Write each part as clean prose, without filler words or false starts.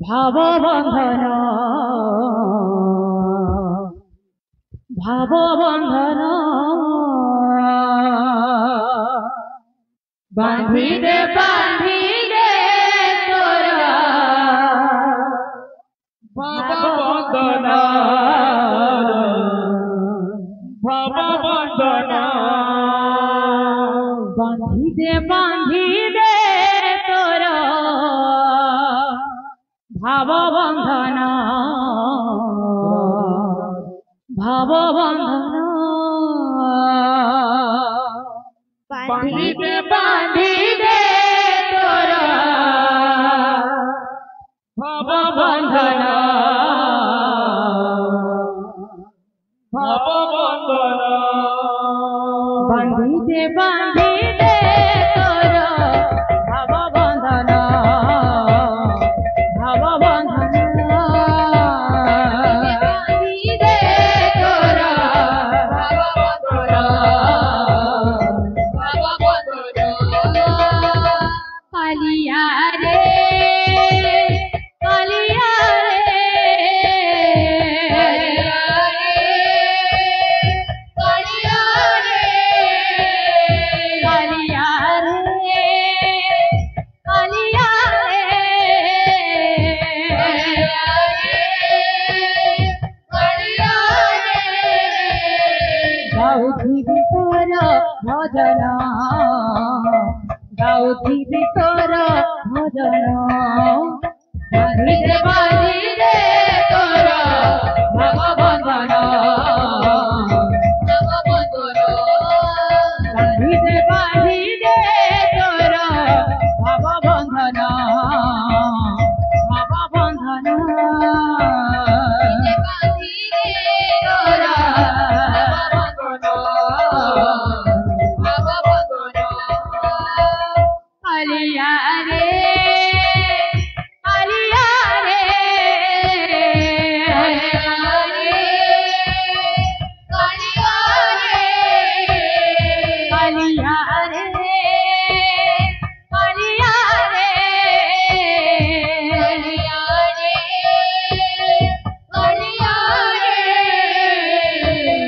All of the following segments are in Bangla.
ভাববন্ধন ভাববন্ধন বাঁধিতে বাঁধিতে তোরা ভাববন্ধন ভাববন্ধন বাঁধিতে বাঁধিতে তোরা ভাববন্ধন ভাববন্ধন বাঁধিতে বাঁধিতে তোরা ভাববন্ধন ভাববন্ধন বাঁধিতে বাঁধিতে তোরা ভাববন্ধন ভজন গাউথিবি তোর ভজন বাঁধিতে বাঁধিতে তোর ভাববন্ধন বাঁধিতে বাঁধিতে তোর ভাববন্ধন ভাববন্ধন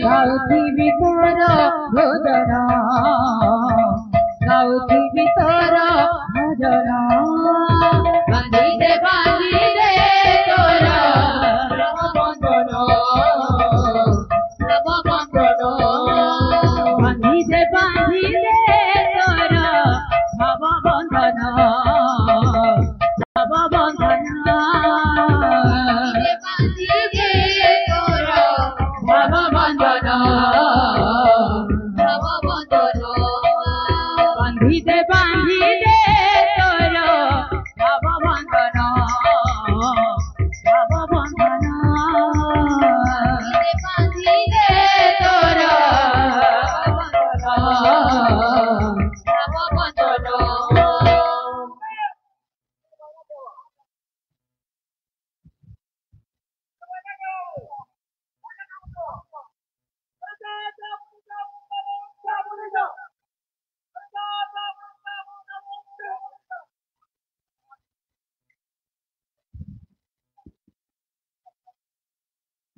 গাউথিবি তোর ভজন গাউথিবি তোর ভজন বাঁধিতে বাঁধিতে তোর ভাববন্ধন ভাববন্ধন বাঁধিতে বাঁধিতে তোর ভাববন্ধন ভাববন্ধন বাঁধিতে বাঁধিতে তোর ভাববন্ধন ভাববন্ধন বাঁধিতে তোর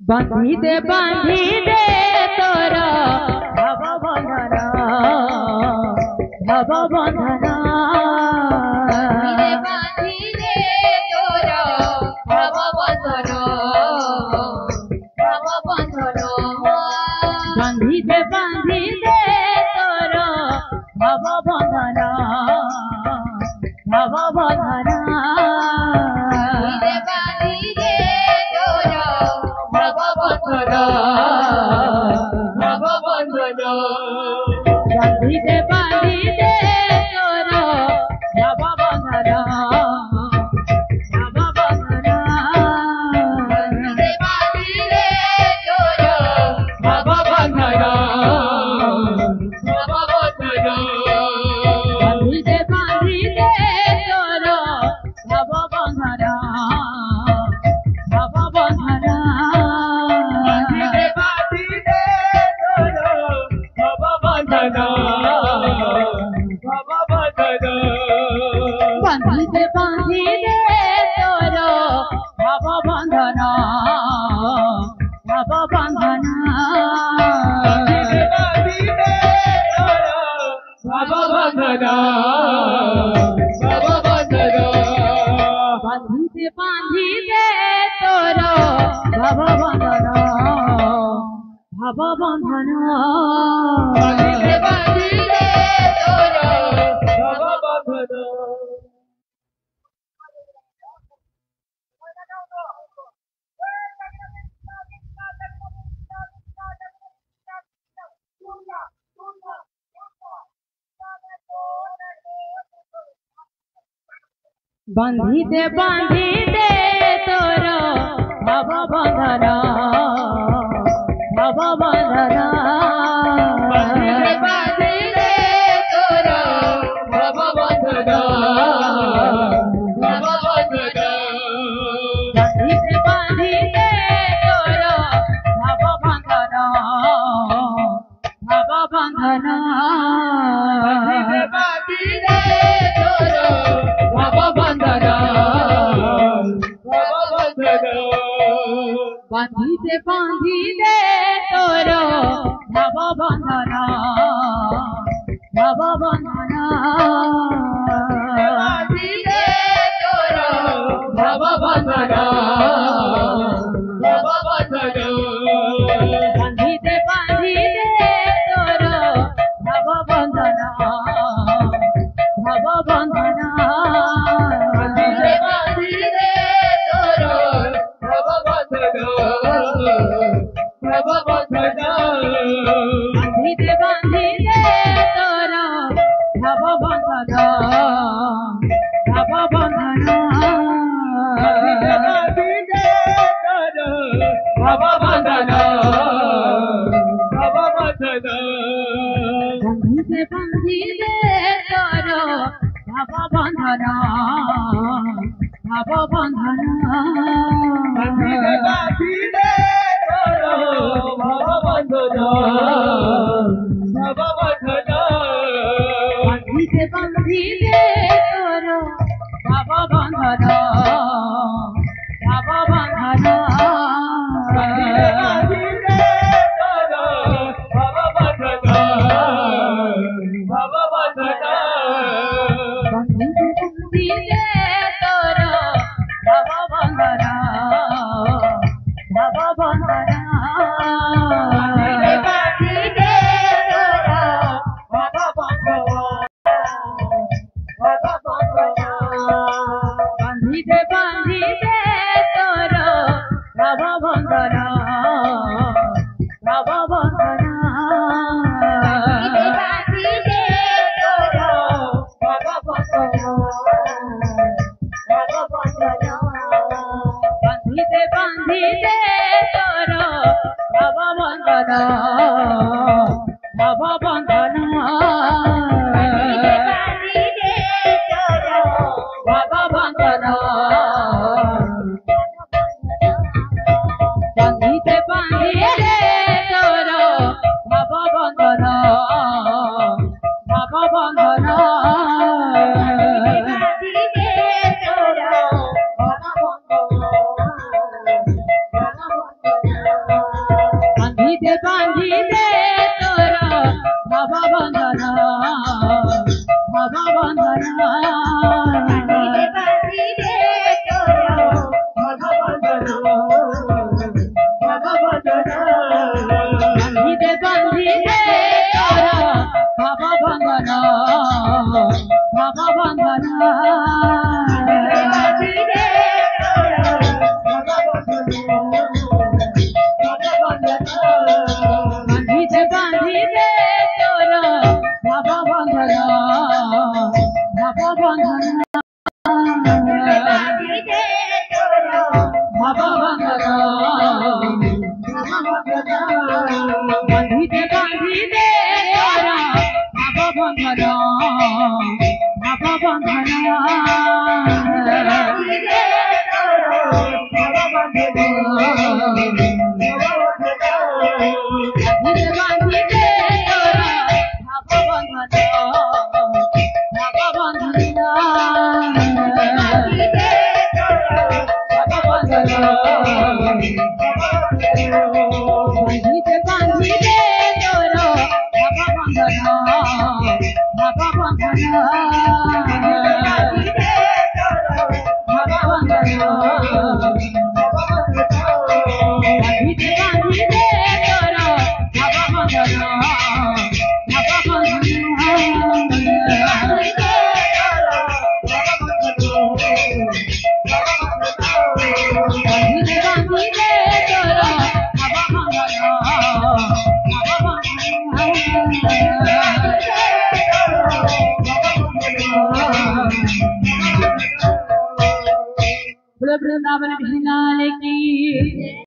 ভাববন্ধন বাঁধিতে বাঁধিতে তোর ভাববন্ধন ভাববন্ধন বাঁধিতে তোর ভাববন্ধন ভাববন্ধন বাঁধিতে বাঁধিতে তোর ভাববন্ধন ভাববন্ধন ভাববন্ধন বাঁধিতে বাঁধিতে তোর ভাববন্ধন ভাববন্ধন বাঁধিতে বাঁধিতে তোর ভাববন্ধন ভাববন্ধন বাঁধিতে বাঁধিতে তোর ভাববন্ধন ভাববন্ধন বাঁধিতে বাঁধিতে তোর ভাববন্ধন ভাববন্ধন বাঁধিতে বাঁধিতে তোর বাঁধিতে বাঁধিতে তোর ভব বন্ধন ভব বন্ধন বাঁধিতে বাঁধিতে তোর ভব বন্ধন বাঁধিতে বাঁধিতে তোর ভব বন্ধন ভব বন্ধন বাঁধিতে বাঁধিতে তোর ভব বন্ধন ভব বন্ধন বাঁধিতে বাঁধিতে তোর ভব বন্ধন ভব বন্ধন বাঁধিতে বাঁধিতে তোর ভব বন্ধন বাঁধিতে বাঁধিতে তোর ভব বন্ধন ভব বন্ধন বাঁধিতে তোর ভব বন্ধন ভব বন্ধন বাঁধিতে বাঁধিতে তোর ভব বন্ধন ভব বন্ধন বাঁধিতে বাঁধিতে তোর ভব বন্ধন ভব বন্ধন বাঁধিতে বাঁধিতে তোর ভব বন্ধন ভব বন্ধন বাঁধিতে বাঁধিতে তোর ভব বন্ধন ভব বন্ধন বাঁধিতে বাঁধিতে তোর ভব বন্ধন ভব বন্ধন বাঁধিতে বাঁধিতে তোর ভব বন্ধন ভব বন্ধন বাঁধিতে বাঁধিতে তোর ভব বন্ধন ভব বন্ধন বাঁধিতে বাঁধিতে তোর ভব বন্ধন ভব বন্ধন বাঁধিতে বাঁধিতে তোর ভব বন্ধন ভব বন্ধন বাঁধিতে বাঁধিতে তোর ভব বন্ধন ভব বন্ধন বাঁধিতে বাঁধিতে তোর ভব বন্ধন ভব বন্ধন বাঁধিতে বাঁধিতে তোর ভব বন্ধন ভব বন্ধন বাঁধিতে বাঁধিতে তোর ভব বন্ধন ভব বন্ধন বাঁধিতে বাঁধিতে তোর ভব বন্ধন বাঁধিতে বাঁধিতে তোর ভব বন্ধন ভব বন্ধন বাঁধিতে তোর ভব বন্ধন বাঁধিতে বাঁধিতে তোর ভব বন্ধন ভব বন্ধন বাঁধিতে বাঁধিতে তোর ভব বন্ধন ভব বন্ধন বাঁধিতে বাঁধিতে তোর ভব বন্ধন ভব বন্ধন বাঁধিতে বাঁধিতে বাঁধিতে তোর ভব বন্ধন ভব বন্ধন বাঁধিতে তোর ভব বন্ধন ভব বন্ধন বাঁধিতে বাঁধিতে তোর ভব বন্ধন ভব বন্ধন বাঁধিতে তোর ভব বন্ধন বাঁধিতে বাঁধিতে তোর ভব বন্ধন ভব বন্ধন বাঁধিতে তোর ভব বন্ধন বাঁধিতে বাঁধিতে তোর ভব বন্ধন ভাববন্ধন